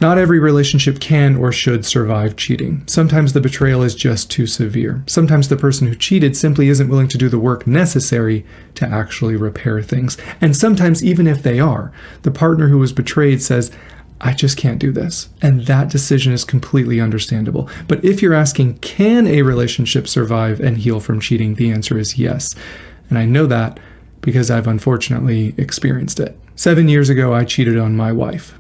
Not every relationship can or should survive cheating. Sometimes the betrayal is just too severe. Sometimes the person who cheated simply isn't willing to do the work necessary to actually repair things. And sometimes, even if they are, the partner who was betrayed says, I just can't do this. And that decision is completely understandable. But if you're asking, can a relationship survive and heal from cheating? The answer is yes. And I know that because I've unfortunately experienced it. 7 years ago, I cheated on my wife.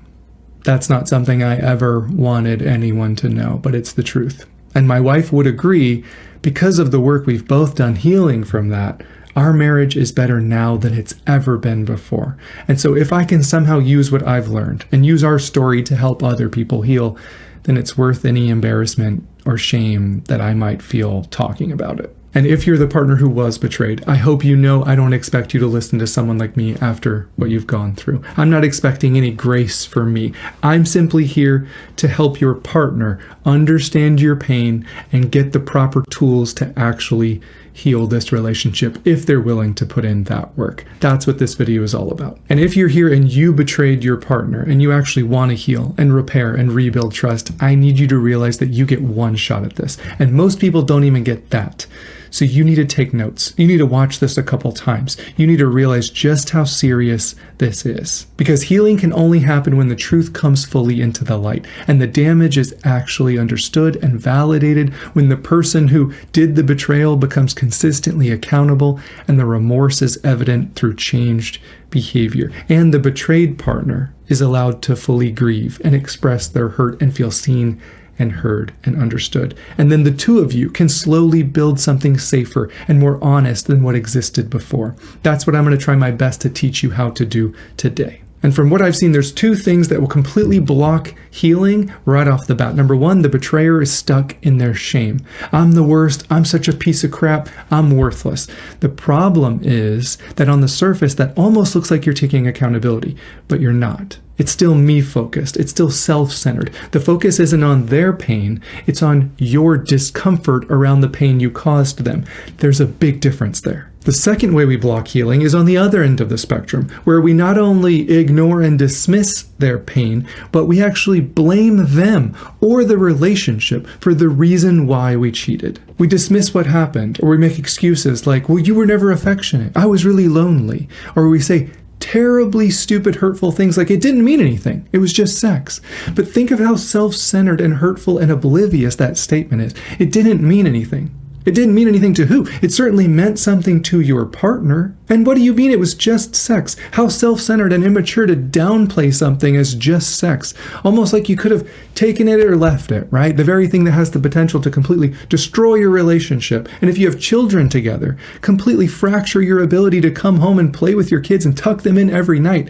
That's not something I ever wanted anyone to know, but it's the truth. And my wife would agree, because of the work we've both done healing from that, our marriage is better now than it's ever been before. And so if I can somehow use what I've learned and use our story to help other people heal, then it's worth any embarrassment or shame that I might feel talking about it. And if you're the partner who was betrayed, I hope you know I don't expect you to listen to someone like me after what you've gone through. I'm not expecting any grace from me. I'm simply here to help your partner understand your pain and get the proper tools to actually heal this relationship if they're willing to put in that work. That's what this video is all about. And if you're here and you betrayed your partner and you actually want to heal and repair and rebuild trust, I need you to realize that you get one shot at this. And most people don't even get that. So you need to take notes. You need to watch this a couple times. You need to realize just how serious this is. Because healing can only happen when the truth comes fully into the light and the damage is actually understood and validated, when the person who did the betrayal becomes consistently accountable and the remorse is evident through changed behavior, and the betrayed partner is allowed to fully grieve and express their hurt and feel seen and heard and understood. And then the two of you can slowly build something safer and more honest than what existed before. That's what I'm going to try my best to teach you how to do today. And from what I've seen, there's two things that will completely block healing right off the bat. Number one, the betrayer is stuck in their shame. I'm the worst. I'm such a piece of crap. I'm worthless. The problem is that on the surface, that almost looks like you're taking accountability, but you're not. It's still me-focused. It's still self-centered. The focus isn't on their pain. It's on your discomfort around the pain you caused them. There's a big difference there. The second way we block healing is on the other end of the spectrum, where we not only ignore and dismiss their pain, but we actually blame them or the relationship for the reason why we cheated. We dismiss what happened, or we make excuses like, well, you were never affectionate. I was really lonely. Or we say terribly stupid, hurtful things like it didn't mean anything. It was just sex. But think of how self-centered and hurtful and oblivious that statement is. It didn't mean anything. It didn't mean anything to who? It certainly meant something to your partner. And what do you mean it was just sex? How self-centered and immature to downplay something as just sex. Almost like you could have taken it or left it, right? The very thing that has the potential to completely destroy your relationship. And if you have children together, completely fracture your ability to come home and play with your kids and tuck them in every night.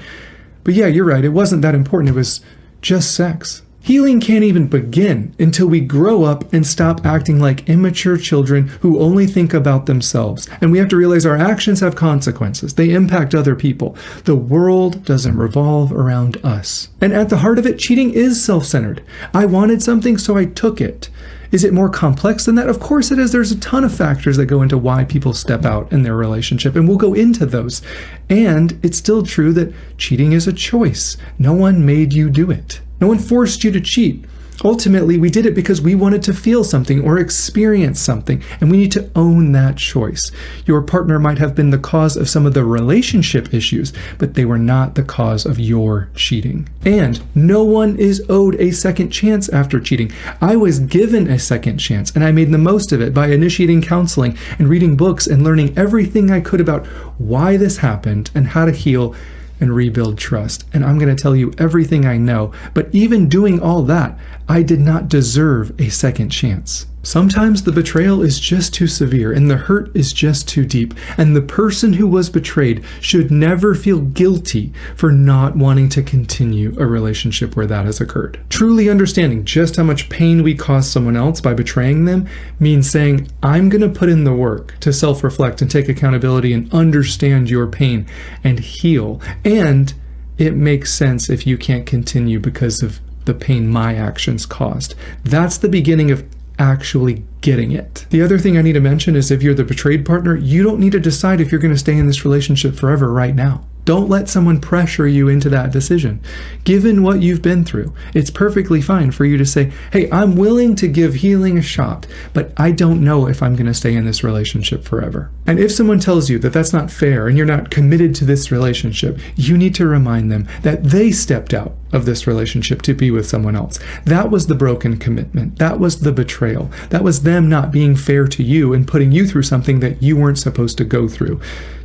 But yeah, you're right. It wasn't that important. It was just sex. Healing can't even begin until we grow up and stop acting like immature children who only think about themselves. And we have to realize our actions have consequences. They impact other people. The world doesn't revolve around us. And at the heart of it, cheating is self-centered. I wanted something, so I took it. Is it more complex than that? Of course it is. There's a ton of factors that go into why people step out in their relationship, and we'll go into those. And it's still true that cheating is a choice. No one made you do it. No one forced you to cheat. Ultimately, we did it because we wanted to feel something or experience something, and we need to own that choice. Your partner might have been the cause of some of the relationship issues, but they were not the cause of your cheating. And no one is owed a second chance after cheating. I was given a second chance, and I made the most of it by initiating counseling and reading books and learning everything I could about why this happened and how to heal and rebuild trust. And I'm going to tell you everything I know, but even doing all that, I did not deserve a second chance. Sometimes the betrayal is just too severe and the hurt is just too deep, and the person who was betrayed should never feel guilty for not wanting to continue a relationship where that has occurred. Truly understanding just how much pain we cause someone else by betraying them means saying, I'm going to put in the work to self-reflect and take accountability and understand your pain and heal. And it makes sense if you can't continue because of the pain my actions caused. That's the beginning of actually getting it. The other thing I need to mention is if you're the betrayed partner, you don't need to decide if you're going to stay in this relationship forever right now. Don't let someone pressure you into that decision. Given what you've been through, it's perfectly fine for you to say, hey, I'm willing to give healing a shot, but I don't know if I'm going to stay in this relationship forever. And if someone tells you that that's not fair and you're not committed to this relationship, you need to remind them that they stepped out of this relationship to be with someone else. That was the broken commitment. That was the betrayal. That was them not being fair to you and putting you through something that you weren't supposed to go through.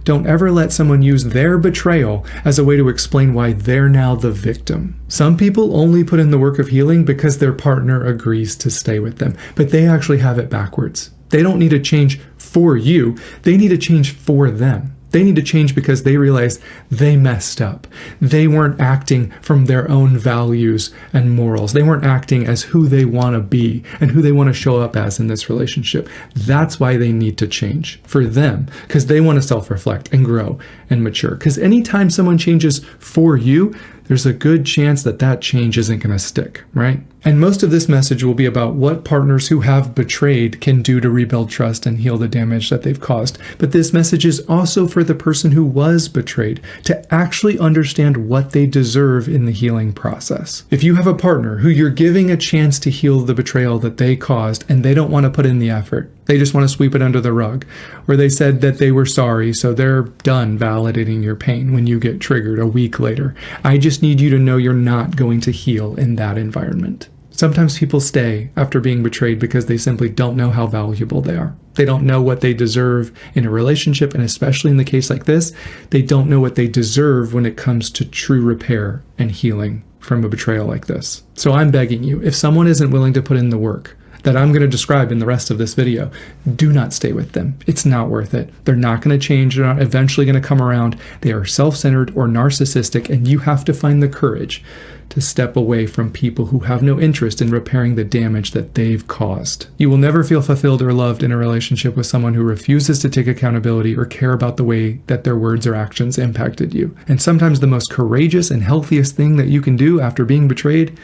Don't ever let someone use their betrayal as a way to explain why they're now the victim. Some people only put in the work of healing because their partner agrees to stay with them, but they actually have it backwards. They don't need to change for you. They need to change for them. They need to change because they realize they messed up. They weren't acting from their own values and morals. They weren't acting as who they want to be and who they want to show up as in this relationship. That's why they need to change for them, because they want to self-reflect and grow and mature. Because anytime someone changes for you, there's a good chance that that change isn't going to stick, right? And most of this message will be about what partners who have betrayed can do to rebuild trust and heal the damage that they've caused. But this message is also for the person who was betrayed to actually understand what they deserve in the healing process. If you have a partner who you're giving a chance to heal the betrayal that they caused and they don't want to put in the effort, they just want to sweep it under the rug, or they said that they were sorry, so they're done validating your pain when you get triggered a week later. I just need you to know you're not going to heal in that environment. Sometimes people stay after being betrayed because they simply don't know how valuable they are. They don't know what they deserve in a relationship, and especially in the case like this, they don't know what they deserve when it comes to true repair and healing from a betrayal like this. So I'm begging you, if someone isn't willing to put in the work that I'm going to describe in the rest of this video, do not stay with them. It's not worth it. They're not going to change. They're not eventually going to come around. They are self-centered or narcissistic, and you have to find the courage to step away from people who have no interest in repairing the damage that they've caused. You will never feel fulfilled or loved in a relationship with someone who refuses to take accountability or care about the way that their words or actions impacted you. And sometimes the most courageous and healthiest thing that you can do after being betrayed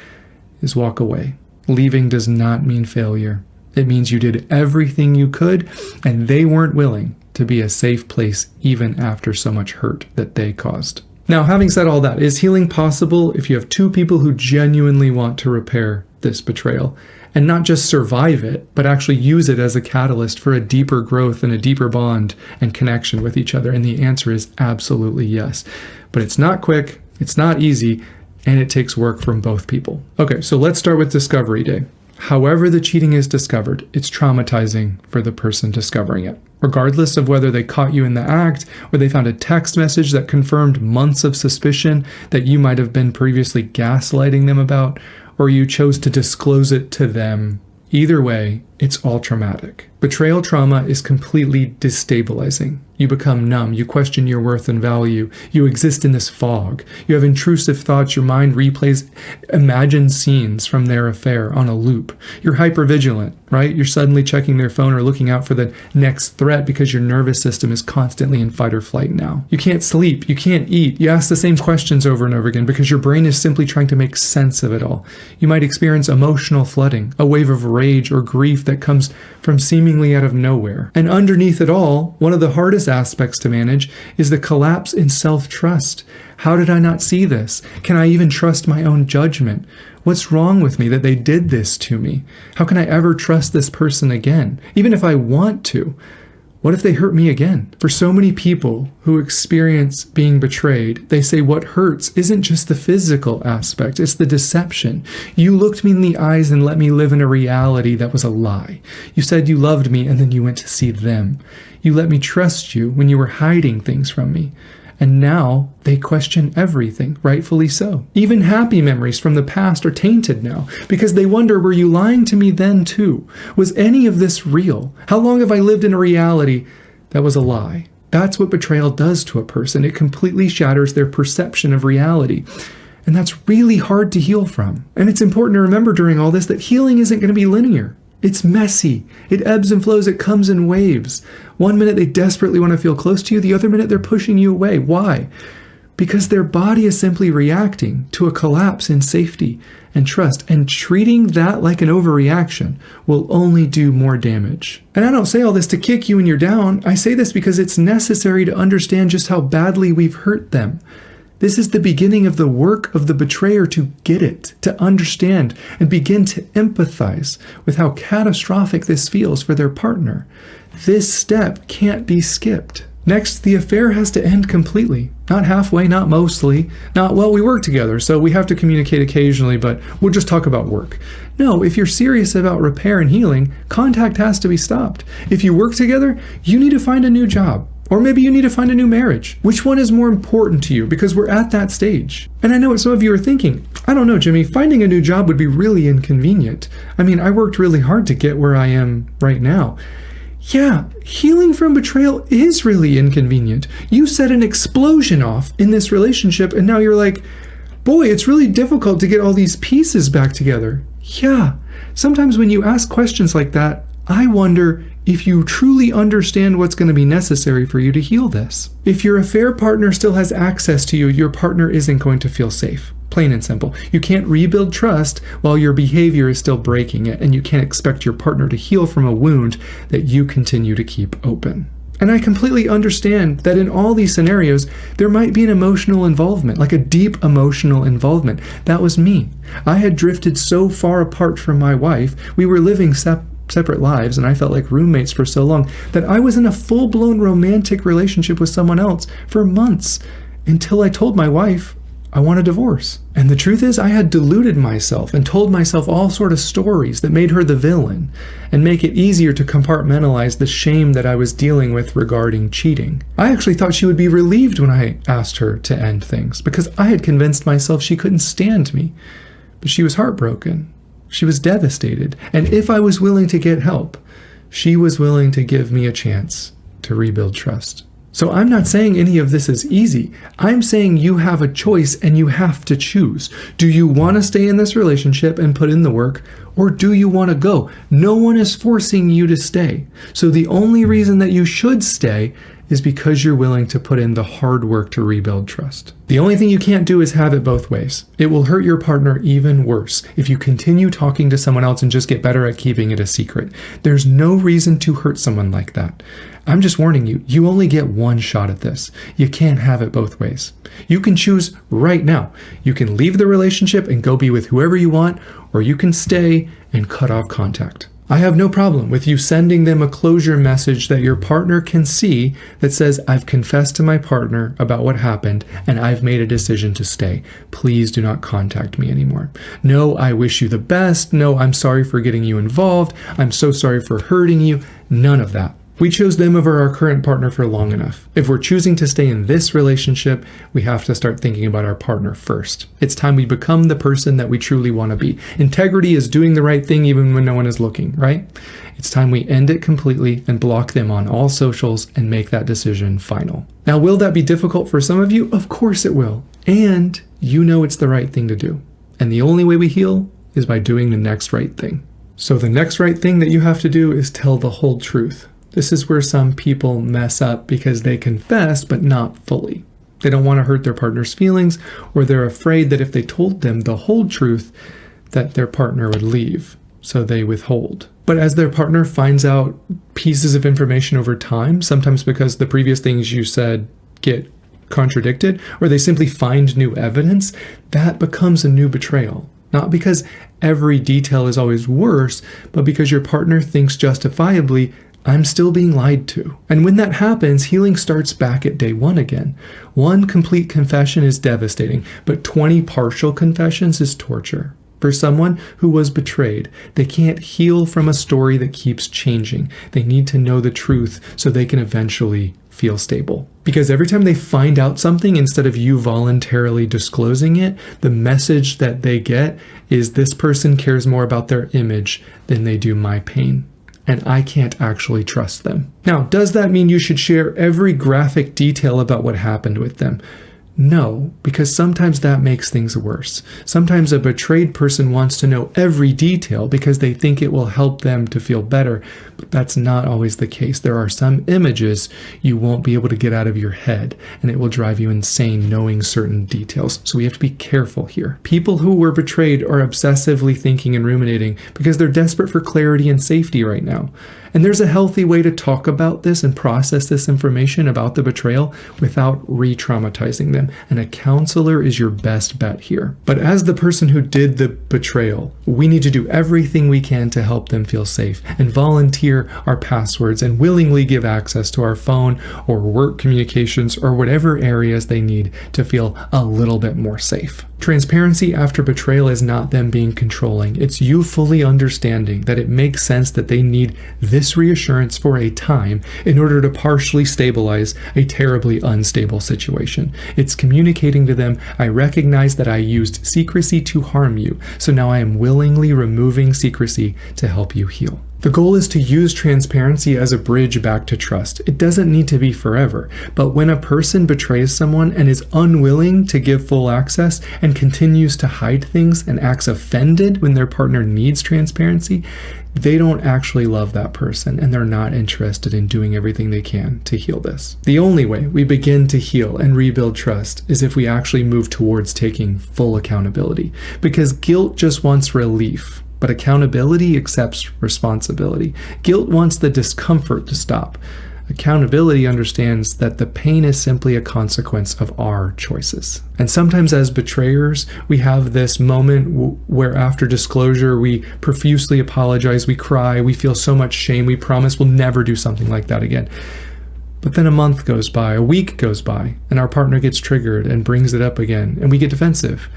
is walk away. Leaving does not mean failure. It means you did everything you could, and they weren't willing to be a safe place even after so much hurt that they caused. Now, having said all that, is healing possible if you have two people who genuinely want to repair this betrayal and not just survive it, but actually use it as a catalyst for a deeper growth and a deeper bond and connection with each other? And the answer is absolutely yes. But it's not quick, it's not easy, and it takes work from both people. Okay, so let's start with discovery day. However the cheating is discovered, it's traumatizing for the person discovering it. Regardless of whether they caught you in the act or they found a text message that confirmed months of suspicion that you might have been previously gaslighting them about, or you chose to disclose it to them, either way, it's all traumatic. Betrayal trauma is completely destabilizing. You become numb. You question your worth and value. You exist in this fog. You have intrusive thoughts. Your mind replays imagined scenes from their affair on a loop. You're hypervigilant, right? You're suddenly checking their phone or looking out for the next threat because your nervous system is constantly in fight or flight now. You can't sleep. You can't eat. You ask the same questions over and over again because your brain is simply trying to make sense of it all. You might experience emotional flooding, a wave of rage or grief that comes from seemingly out of nowhere. And underneath it all, one of the hardest aspects to manage is the collapse in self-trust. How did I not see this? Can I even trust my own judgment? What's wrong with me that they did this to me? How can I ever trust this person again? Even if I want to. What if they hurt me again? For so many people who experience being betrayed, they say what hurts isn't just the physical aspect, it's the deception. You looked me in the eyes and let me live in a reality that was a lie. You said you loved me and then you went to see them. You let me trust you when you were hiding things from me. And now they question everything, rightfully so. Even happy memories from the past are tainted now because they wonder, were you lying to me then too? Was any of this real? How long have I lived in a reality that was a lie? That's what betrayal does to a person. It completely shatters their perception of reality. And that's really hard to heal from. And it's important to remember during all this that healing isn't going to be linear. It's messy. It ebbs and flows. It comes in waves. One minute they desperately want to feel close to you. The other minute they're pushing you away. Why? because their body is simply reacting to a collapse in safety and trust, and treating that like an overreaction will only do more damage. And I don't say all this to kick you when you're down. I say this because it's necessary to understand just how badly we've hurt them. This is the beginning of the work of the betrayer to get it, to understand, and begin to empathize with how catastrophic this feels for their partner. This step can't be skipped. Next, the affair has to end completely. Not halfway, not mostly, not, well, we work together, so we have to communicate occasionally, but we'll just talk about work. No, if you're serious about repair and healing, contact has to be stopped. If you work together, you need to find a new job. Or maybe you need to find a new marriage. Which one is more important to you? Because we're at that stage. And I know what some of you are thinking. I don't know, Jimmy, finding a new job would be really inconvenient. I mean, I worked really hard to get where I am right now. Yeah, healing from betrayal is really inconvenient. You set an explosion off in this relationship, and now you're like, boy, it's really difficult to get all these pieces back together. Yeah, sometimes when you ask questions like that, I wonder if you truly understand what's going to be necessary for you to heal this. If your affair partner still has access to you, your partner isn't going to feel safe. Plain and simple. You can't rebuild trust while your behavior is still breaking it, and you can't expect your partner to heal from a wound that you continue to keep open. And I completely understand that in all these scenarios, there might be an emotional involvement, like a deep emotional involvement. That was me. I had drifted so far apart from my wife. We were living separate lives, and I felt like roommates for so long that I was in a full-blown romantic relationship with someone else for months until I told my wife I want a divorce. And the truth is, I had deluded myself and told myself all sort of stories that made her the villain and make it easier to compartmentalize the shame that I was dealing with regarding cheating. I actually thought she would be relieved when I asked her to end things, because I had convinced myself she couldn't stand me. But she was heartbroken. She was devastated. And if I was willing to get help, she was willing to give me a chance to rebuild trust. So I'm not saying any of this is easy. I'm saying you have a choice and you have to choose. Do you want to stay in this relationship and put in the work, or do you want to go? No one is forcing you to stay. So the only reason that you should stay is because you're willing to put in the hard work to rebuild trust. The only thing you can't do is have it both ways. It will hurt your partner even worse if you continue talking to someone else and just get better at keeping it a secret. There's no reason to hurt someone like that. I'm just warning you, you only get one shot at this. You can't have it both ways. You can choose right now. You can leave the relationship and go be with whoever you want, or you can stay and cut off contact. I have no problem with you sending them a closure message that your partner can see that says, I've confessed to my partner about what happened and I've made a decision to stay. Please do not contact me anymore. No, I wish you the best. No, I'm sorry for getting you involved. I'm so sorry for hurting you. None of that. We chose them over our current partner for long enough. If we're choosing to stay in this relationship, we have to start thinking about our partner first. It's time we become the person that we truly want to be. Integrity is doing the right thing even when no one is looking, right? It's time we end it completely and block them on all socials and make that decision final. Now, will that be difficult for some of you? Of course it will. And you know it's the right thing to do. And the only way we heal is by doing the next right thing. So the next right thing that you have to do is tell the whole truth. This is where some people mess up because they confess, but not fully. They don't want to hurt their partner's feelings, or they're afraid that if they told them the whole truth, that their partner would leave, so they withhold. But as their partner finds out pieces of information over time, sometimes because the previous things you said get contradicted, or they simply find new evidence, that becomes a new betrayal. Not because every detail is always worse, but because your partner thinks justifiably, I'm still being lied to. And when that happens, healing starts back at day one again. One complete confession is devastating, but 20 partial confessions is torture. For someone who was betrayed, they can't heal from a story that keeps changing. They need to know the truth so they can eventually feel stable. Because every time they find out something, instead of you voluntarily disclosing it, the message that they get is this person cares more about their image than they do my pain. And I can't actually trust them. Now, does that mean you should share every graphic detail about what happened with them? No, because sometimes that makes things worse. Sometimes a betrayed person wants to know every detail because they think it will help them to feel better, but that's not always the case. There are some images you won't be able to get out of your head, and it will drive you insane knowing certain details. So we have to be careful here. People who were betrayed are obsessively thinking and ruminating because they're desperate for clarity and safety right now. And there's a healthy way to talk about this and process this information about the betrayal without re-traumatizing them. And a counselor is your best bet here. But as the person who did the betrayal, we need to do everything we can to help them feel safe and volunteer our passwords and willingly give access to our phone or work communications or whatever areas they need to feel a little bit more safe. Transparency after betrayal is not them being controlling. It's you fully understanding that it makes sense that they need this reassurance for a time in order to partially stabilize a terribly unstable situation. It's communicating to them, I recognize that I used secrecy to harm you, so now I am willingly removing secrecy to help you heal. The goal is to use transparency as a bridge back to trust. It doesn't need to be forever, but when a person betrays someone and is unwilling to give full access and continues to hide things and acts offended when their partner needs transparency, they don't actually love that person and they're not interested in doing everything they can to heal this. The only way we begin to heal and rebuild trust is if we actually move towards taking full accountability, because guilt just wants relief. But accountability accepts responsibility. Guilt wants the discomfort to stop. Accountability understands that the pain is simply a consequence of our choices. And sometimes as betrayers, we have this moment where after disclosure, we profusely apologize, we cry, we feel so much shame, we promise we'll never do something like that again. But then a month goes by, a week goes by, and our partner gets triggered and brings it up again, and we get defensive.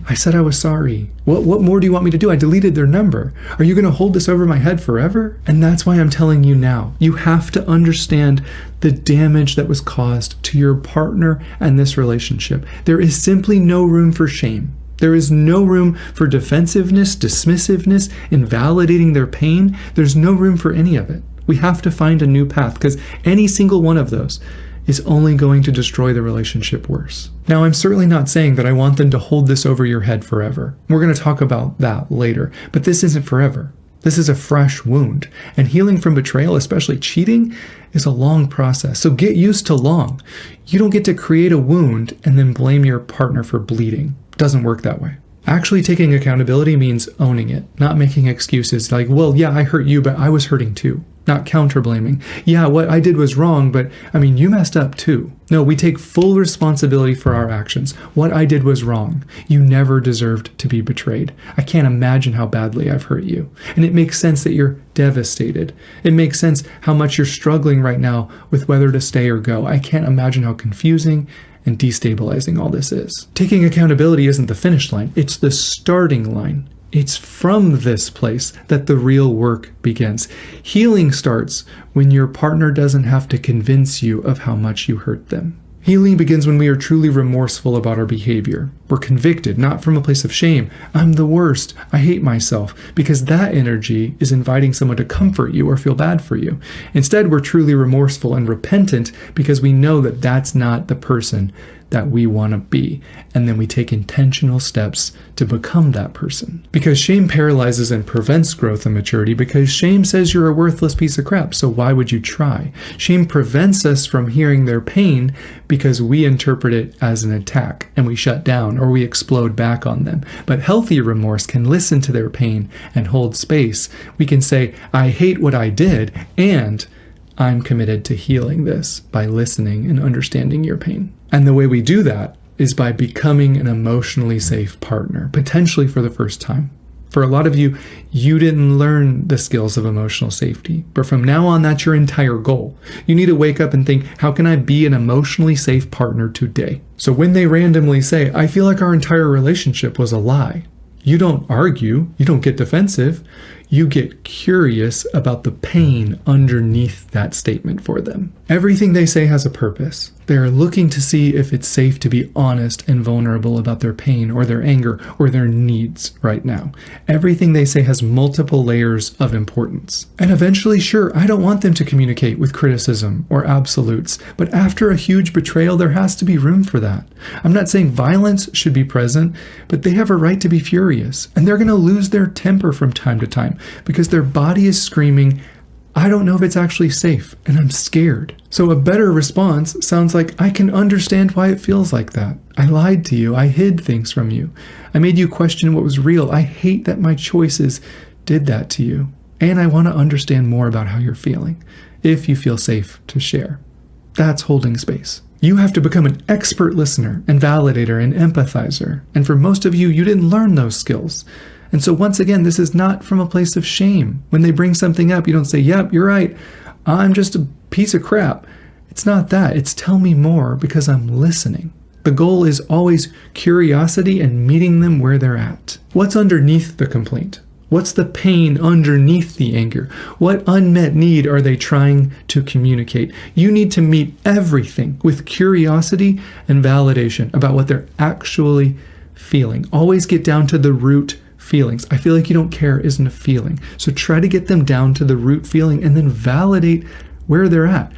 I said I was sorry. What more do you want me to do? I deleted their number. Are you going to hold this over my head forever? And that's why I'm telling you now. You have to understand the damage that was caused to your partner and this relationship. There is simply no room for shame. There is no room for defensiveness, dismissiveness, invalidating their pain. There's no room for any of it. We have to find a new path because any single one of those is only going to destroy the relationship worse. Now, I'm certainly not saying that I want them to hold this over your head forever. We're going to talk about that later, but this isn't forever. This is a fresh wound, and healing from betrayal, especially cheating, is a long process. So get used to long. You don't get to create a wound and then blame your partner for bleeding. It doesn't work that way. Actually taking accountability means owning it, not making excuses like, well, yeah, I hurt you, but I was hurting too. Not counter-blaming. Yeah, what I did was wrong, but I mean, you messed up too. No, we take full responsibility for our actions. What I did was wrong. You never deserved to be betrayed. I can't imagine how badly I've hurt you. And it makes sense that you're devastated. It makes sense how much you're struggling right now with whether to stay or go. I can't imagine how confusing and destabilizing all this is. Taking accountability isn't the finish line. It's the starting line. It's from this place that the real work begins. Healing starts when your partner doesn't have to convince you of how much you hurt them. Healing begins when we are truly remorseful about our behavior. We're convicted, not from a place of shame. I'm the worst. I hate myself. Because that energy is inviting someone to comfort you or feel bad for you. Instead, we're truly remorseful and repentant because we know that that's not the person that we want to be. And then we take intentional steps to become that person. Because shame paralyzes and prevents growth and maturity, because shame says you're a worthless piece of crap, so why would you try? Shame prevents us from hearing their pain because we interpret it as an attack and we shut down or we explode back on them. But healthy remorse can listen to their pain and hold space. We can say, I hate what I did, and I'm committed to healing this by listening and understanding your pain. And the way we do that is by becoming an emotionally safe partner, potentially for the first time. For a lot of you, you didn't learn the skills of emotional safety, but from now on, that's your entire goal. You need to wake up and think, how can I be an emotionally safe partner today? So when they randomly say, I feel like our entire relationship was a lie, you don't argue, you don't get defensive. You get curious about the pain underneath that statement for them. Everything they say has a purpose. They are looking to see if it's safe to be honest and vulnerable about their pain or their anger or their needs right now. Everything they say has multiple layers of importance. And eventually, sure, I don't want them to communicate with criticism or absolutes, but after a huge betrayal, there has to be room for that. I'm not saying violence should be present, but they have a right to be furious, and they're going to lose their temper from time to time because their body is screaming, I don't know if it's actually safe, and I'm scared. So a better response sounds like, I can understand why it feels like that. I lied to you. I hid things from you. I made you question what was real. I hate that my choices did that to you. And I want to understand more about how you're feeling, if you feel safe to share. That's holding space. You have to become an expert listener and validator and empathizer. And for most of you, you didn't learn those skills. And so once again, this is not from a place of shame. When they bring something up, you don't say, yep, you're right. I'm just a piece of crap. It's not that. It's tell me more because I'm listening. The goal is always curiosity and meeting them where they're at. What's underneath the complaint? What's the pain underneath the anger? What unmet need are they trying to communicate? You need to meet everything with curiosity and validation about what they're actually feeling. Always get down to the root feelings. I feel like you don't care isn't a feeling. So try to get them down to the root feeling and then validate where they're at.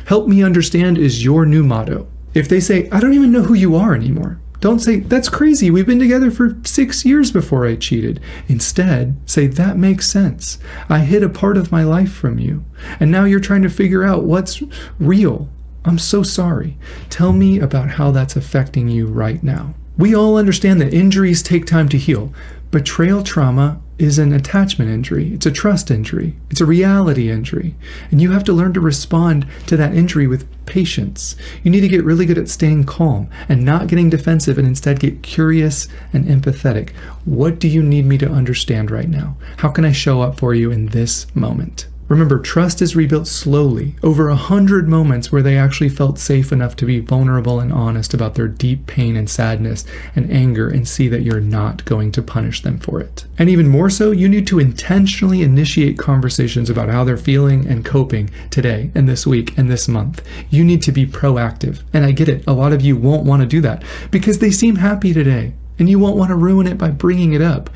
Help me understand is your new motto. If they say, I don't even know who you are anymore, don't say, that's crazy. We've been together for 6 years before I cheated. Instead, say, that makes sense. I hid a part of my life from you. And now you're trying to figure out what's real. I'm so sorry. Tell me about how that's affecting you right now. We all understand that injuries take time to heal. Betrayal trauma is an attachment injury. It's a trust injury. It's a reality injury. And you have to learn to respond to that injury with patience. You need to get really good at staying calm and not getting defensive and instead get curious and empathetic. What do you need me to understand right now? How can I show up for you in this moment? Remember, trust is rebuilt slowly, over 100 moments where they actually felt safe enough to be vulnerable and honest about their deep pain and sadness and anger and see that you're not going to punish them for it. And even more so, you need to intentionally initiate conversations about how they're feeling and coping today and this week and this month. You need to be proactive. And I get it, a lot of you won't want to do that because they seem happy today and you won't want to ruin it by bringing it up.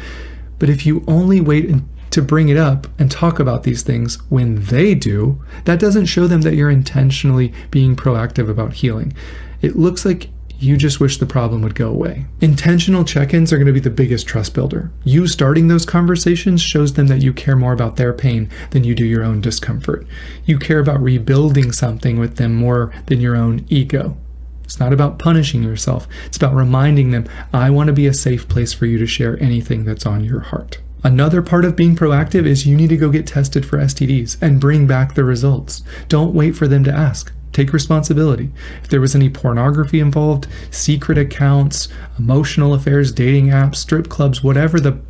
But if you only wait to bring it up and talk about these things when they do, that doesn't show them that you're intentionally being proactive about healing. It looks like you just wish the problem would go away. Intentional check-ins are going to be the biggest trust builder. You starting those conversations shows them that you care more about their pain than you do your own discomfort. You care about rebuilding something with them more than your own ego. It's not about punishing yourself. It's about reminding them, I want to be a safe place for you to share anything that's on your heart. Another part of being proactive is you need to go get tested for STDs and bring back the results. Don't wait for them to ask. Take responsibility. If there was any pornography involved, secret accounts, emotional affairs, dating apps, strip clubs, whatever the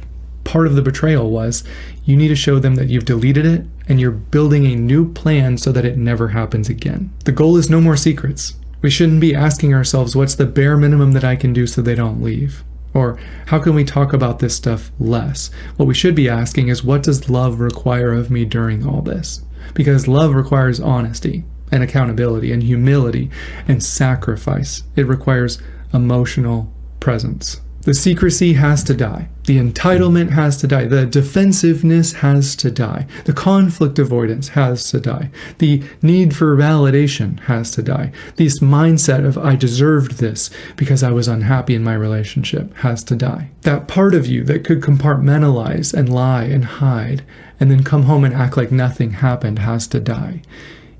part of the betrayal was, you need to show them that you've deleted it and you're building a new plan so that it never happens again. The goal is no more secrets. We shouldn't be asking ourselves, what's the bare minimum that I can do so they don't leave? Or how can we talk about this stuff less? What we should be asking is, what does love require of me during all this? Because love requires honesty and accountability and humility and sacrifice. It requires emotional presence. The secrecy has to die. The entitlement has to die. The defensiveness has to die. The conflict avoidance has to die. The need for validation has to die. This mindset of I deserved this because I was unhappy in my relationship has to die. That part of you that could compartmentalize and lie and hide and then come home and act like nothing happened has to die.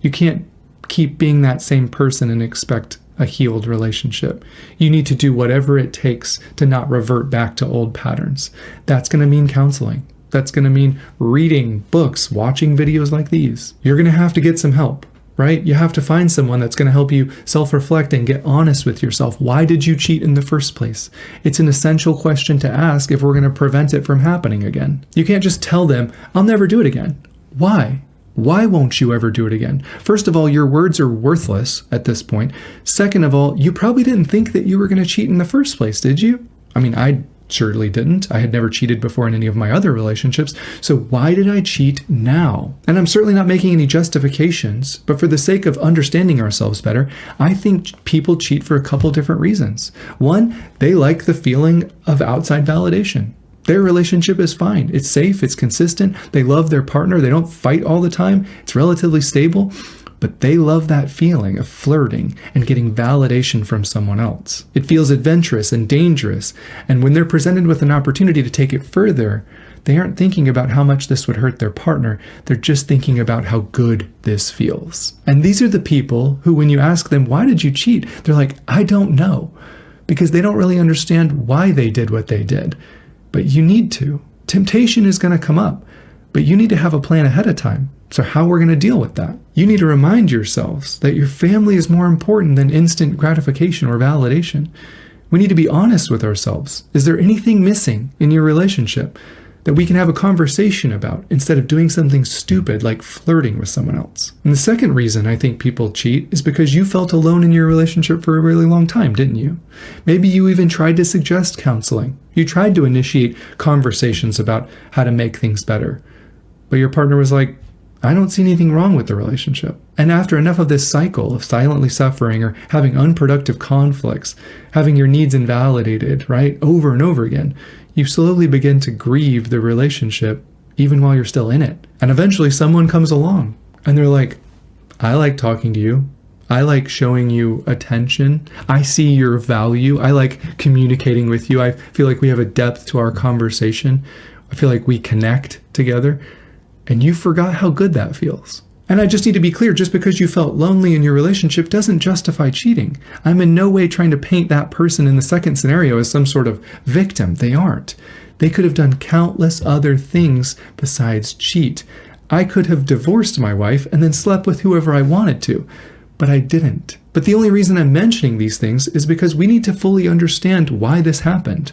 You can't keep being that same person and expect a healed relationship. You need to do whatever it takes to not revert back to old patterns. That's going to mean counseling. That's going to mean reading books, watching videos like these. You're going to have to get some help, right? You have to find someone that's going to help you self-reflect and get honest with yourself. Why did you cheat in the first place? It's an essential question to ask if we're going to prevent it from happening again. You can't just tell them, I'll never do it again. Why? Why won't you ever do it again? First of all, your words are worthless at this point. Second of all, you probably didn't think that you were going to cheat in the first place, did you? I mean, I surely didn't. I had never cheated before in any of my other relationships. So why did I cheat now? And I'm certainly not making any justifications, but for the sake of understanding ourselves better, I think people cheat for a couple different reasons. One, they like the feeling of outside validation. Their relationship is fine. It's safe. It's consistent. They love their partner. They don't fight all the time. It's relatively stable. But they love that feeling of flirting and getting validation from someone else. It feels adventurous and dangerous. And when they're presented with an opportunity to take it further, they aren't thinking about how much this would hurt their partner. They're just thinking about how good this feels. And these are the people who, when you ask them, why did you cheat? They're like, I don't know. Because they don't really understand why they did what they did. But you need to. Temptation is going to come up, but you need to have a plan ahead of time. So how we're going to deal with that? You need to remind yourselves that your family is more important than instant gratification or validation. We need to be honest with ourselves. Is there anything missing in your relationship that we can have a conversation about instead of doing something stupid like flirting with someone else? And the second reason I think people cheat is because you felt alone in your relationship for a really long time, didn't you? Maybe you even tried to suggest counseling. You tried to initiate conversations about how to make things better. But your partner was like, I don't see anything wrong with the relationship. And after enough of this cycle of silently suffering or having unproductive conflicts, having your needs invalidated, right, over and over again, you slowly begin to grieve the relationship even while you're still in it. And eventually someone comes along and they're like, I like talking to you. I like showing you attention. I see your value. I like communicating with you. I feel like we have a depth to our conversation. I feel like we connect together. And you forgot how good that feels. And I just need to be clear, just because you felt lonely in your relationship doesn't justify cheating. I'm in no way trying to paint that person in the second scenario as some sort of victim. They aren't. They could have done countless other things besides cheat. I could have divorced my wife and then slept with whoever I wanted to, but I didn't. But the only reason I'm mentioning these things is because we need to fully understand why this happened.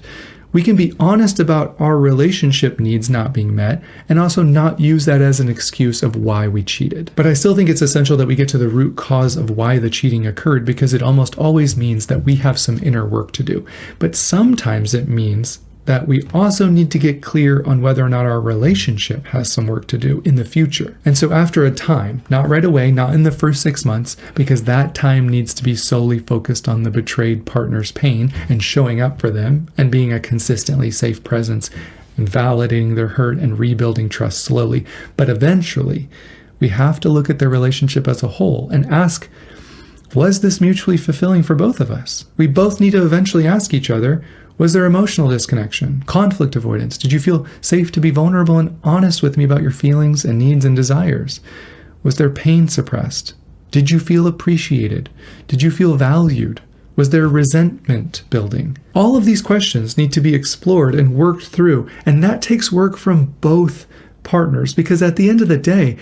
We can be honest about our relationship needs not being met and also not use that as an excuse of why we cheated. But I still think it's essential that we get to the root cause of why the cheating occurred, because it almost always means that we have some inner work to do. But sometimes it means that we also need to get clear on whether or not our relationship has some work to do in the future. And so after a time, not right away, not in the first 6 months, because that time needs to be solely focused on the betrayed partner's pain and showing up for them and being a consistently safe presence and validating their hurt and rebuilding trust slowly. But eventually, we have to look at their relationship as a whole and ask, was this mutually fulfilling for both of us? We both need to eventually ask each other, was there emotional disconnection, conflict avoidance? Did you feel safe to be vulnerable and honest with me about your feelings and needs and desires? Was there pain suppressed? Did you feel appreciated? Did you feel valued? Was there resentment building? All of these questions need to be explored and worked through, and that takes work from both partners, because at the end of the day,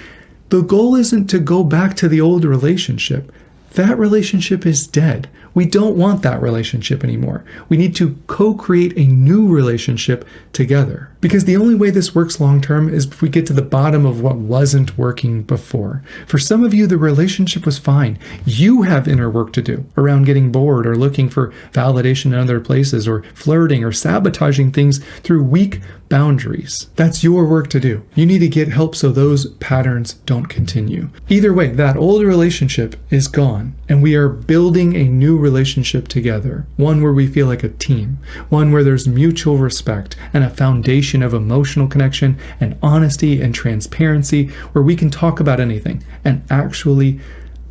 the goal isn't to go back to the old relationship. That relationship is dead. We don't want that relationship anymore. We need to co-create a new relationship together. Because the only way this works long-term is if we get to the bottom of what wasn't working before. For some of you, the relationship was fine. You have inner work to do around getting bored or looking for validation in other places or flirting or sabotaging things through weak boundaries. That's your work to do. You need to get help so those patterns don't continue. Either way, that old relationship is gone, and we are building a new relationship together. One where we feel like a team. One where there's mutual respect and a foundation of emotional connection and honesty and transparency, where we can talk about anything and actually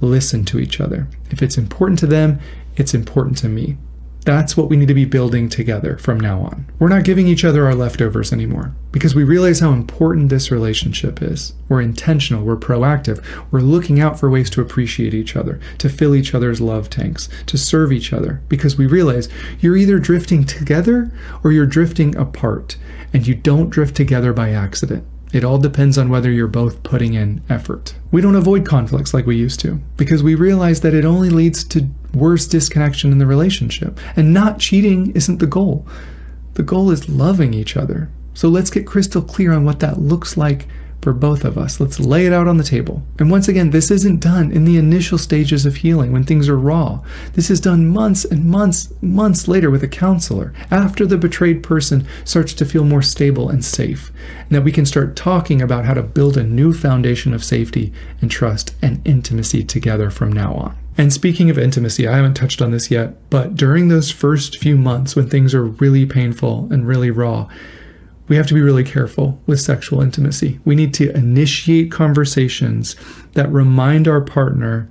listen to each other. If it's important to them, it's important to me. That's what we need to be building together from now on. We're not giving each other our leftovers anymore because we realize how important this relationship is. We're intentional, we're proactive, we're looking out for ways to appreciate each other, to fill each other's love tanks, to serve each other, because we realize you're either drifting together or you're drifting apart, and you don't drift together by accident. It all depends on whether you're both putting in effort. We don't avoid conflicts like we used to because we realize that it only leads to worse disconnection in the relationship. And not cheating isn't the goal. The goal is loving each other. So let's get crystal clear on what that looks like for both of us. Let's lay it out on the table. And once again, this isn't done in the initial stages of healing when things are raw. This is done months and months later with a counselor, after the betrayed person starts to feel more stable and safe, and that we can start talking about how to build a new foundation of safety and trust and intimacy together from now on. And speaking of intimacy, I haven't touched on this yet, but during those first few months when things are really painful and really raw, we have to be really careful with sexual intimacy. We need to initiate conversations that remind our partner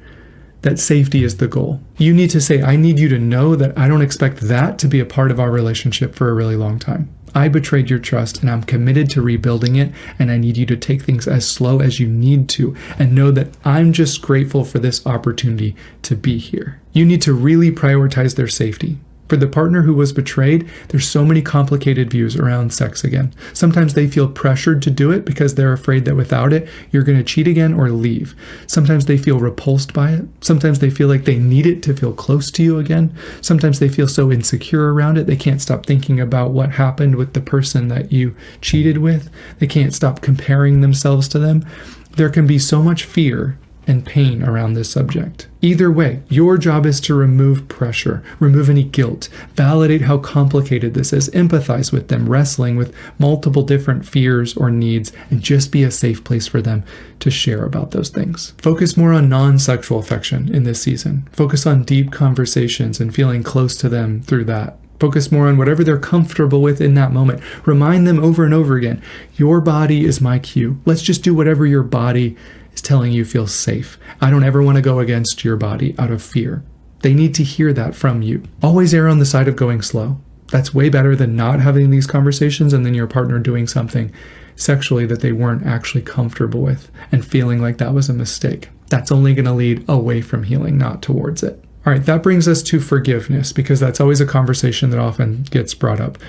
that safety is the goal. You need to say, I need you to know that I don't expect that to be a part of our relationship for a really long time. I betrayed your trust and I'm committed to rebuilding it, and I need you to take things as slow as you need to and know that I'm just grateful for this opportunity to be here. You need to really prioritize their safety. For the partner who was betrayed, there's so many complicated views around sex again. Sometimes they feel pressured to do it because they're afraid that without it, you're going to cheat again or leave. Sometimes they feel repulsed by it. Sometimes they feel like they need it to feel close to you again. Sometimes they feel so insecure around it, they can't stop thinking about what happened with the person that you cheated with. They can't stop comparing themselves to them. There can be so much fear and pain around this subject. Either way, your job is to remove pressure, remove any guilt, validate how complicated this is, empathize with them, wrestling with multiple different fears or needs, and just be a safe place for them to share about those things. Focus more on non-sexual affection in this season. Focus on deep conversations and feeling close to them through that. Focus more on whatever they're comfortable with in that moment. Remind them over and over again, your body is my cue. Let's just do whatever your body is telling you feels safe. I don't ever want to go against your body out of fear. They need to hear that from you. Always err on the side of going slow. That's way better than not having these conversations and then your partner doing something sexually that they weren't actually comfortable with and feeling like that was a mistake. That's only going to lead away from healing, not towards it. All right, that brings us to forgiveness, because that's always a conversation that often gets brought up.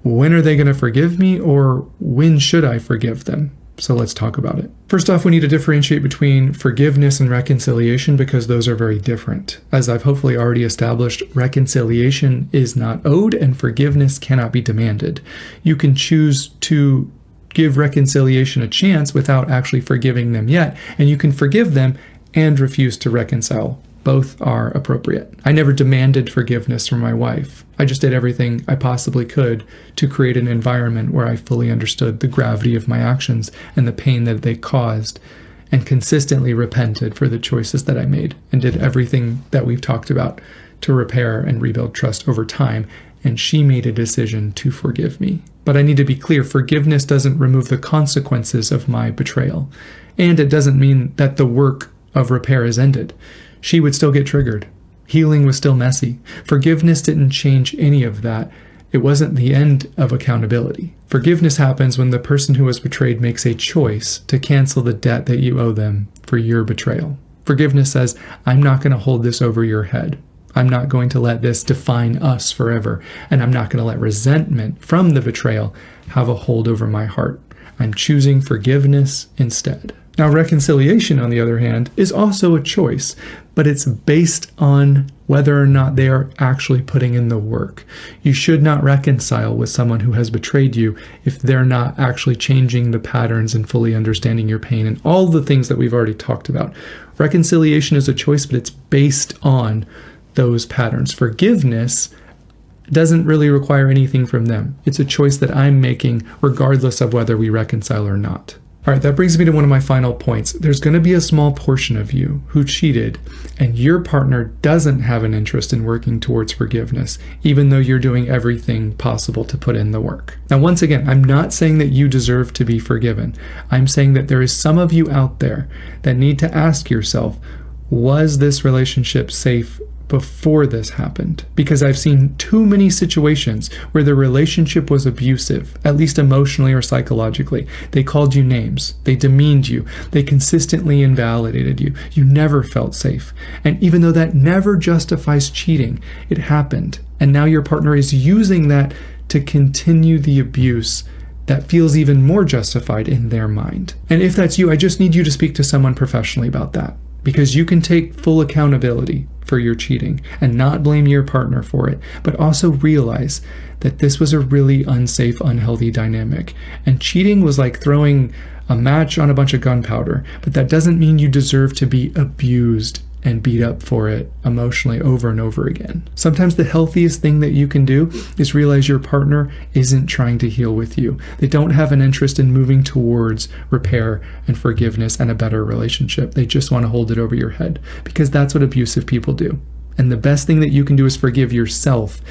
When are they going to forgive me, or when should I forgive them? So let's talk about it. First off, we need to differentiate between forgiveness and reconciliation, because those are very different. As I've hopefully already established, reconciliation is not owed and forgiveness cannot be demanded. You can choose to give reconciliation a chance without actually forgiving them yet, and you can forgive them and refuse to reconcile. Both are appropriate. I never demanded forgiveness from my wife. I just did everything I possibly could to create an environment where I fully understood the gravity of my actions and the pain that they caused, and consistently repented for the choices that I made, and did everything that we've talked about to repair and rebuild trust over time. And she made a decision to forgive me. But I need to be clear, forgiveness doesn't remove the consequences of my betrayal. And it doesn't mean that the work of repair is ended. She would still get triggered. Healing was still messy. Forgiveness didn't change any of that. It wasn't the end of accountability. Forgiveness happens when the person who was betrayed makes a choice to cancel the debt that you owe them for your betrayal. Forgiveness says, I'm not going to hold this over your head. I'm not going to let this define us forever. And I'm not going to let resentment from the betrayal have a hold over my heart. I'm choosing forgiveness instead. Now, reconciliation, on the other hand, is also a choice, but it's based on whether or not they are actually putting in the work. You should not reconcile with someone who has betrayed you if they're not actually changing the patterns and fully understanding your pain and all the things that we've already talked about. Reconciliation is a choice, but it's based on those patterns. Forgiveness doesn't really require anything from them. It's a choice that I'm making regardless of whether we reconcile or not. All right, that brings me to one of my final points. There's going to be a small portion of you who cheated, and your partner doesn't have an interest in working towards forgiveness, even though you're doing everything possible to put in the work. Now, once again, I'm not saying that you deserve to be forgiven. I'm saying that there is some of you out there that need to ask yourself, was this relationship safe before this happened? Because I've seen too many situations where the relationship was abusive, at least emotionally or psychologically. They called you names. They demeaned you. They consistently invalidated you. You never felt safe. And even though that never justifies cheating, it happened. And now your partner is using that to continue the abuse that feels even more justified in their mind. And if that's you, I just need you to speak to someone professionally about that, because you can take full accountability for your cheating and not blame your partner for it, but also realize that this was a really unsafe, unhealthy dynamic. And cheating was like throwing a match on a bunch of gunpowder, but that doesn't mean you deserve to be abused and beat up for it emotionally over and over again. Sometimes the healthiest thing that you can do is realize your partner isn't trying to heal with you. They don't have an interest in moving towards repair and forgiveness and a better relationship. They just want to hold it over your head, because that's what abusive people do. And the best thing that you can do is forgive yourself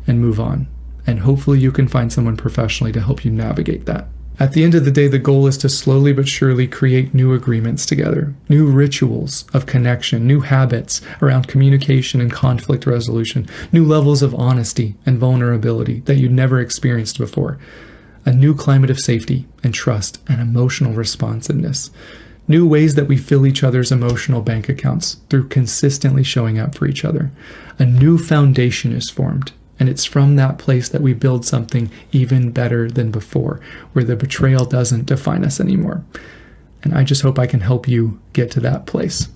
and move on. And hopefully you can find someone professionally to help you navigate that. At the end of the day, the goal is to slowly but surely create new agreements together, new rituals of connection, new habits around communication and conflict resolution, new levels of honesty and vulnerability that you'd never experienced before, a new climate of safety and trust and emotional responsiveness, new ways that we fill each other's emotional bank accounts through consistently showing up for each other. A new foundation is formed. And it's from that place that we build something even better than before, where the betrayal doesn't define us anymore. And I just hope I can help you get to that place.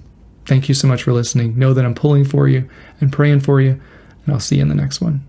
Thank you so much for listening. Know that I'm pulling for you and praying for you, and I'll see you in the next one.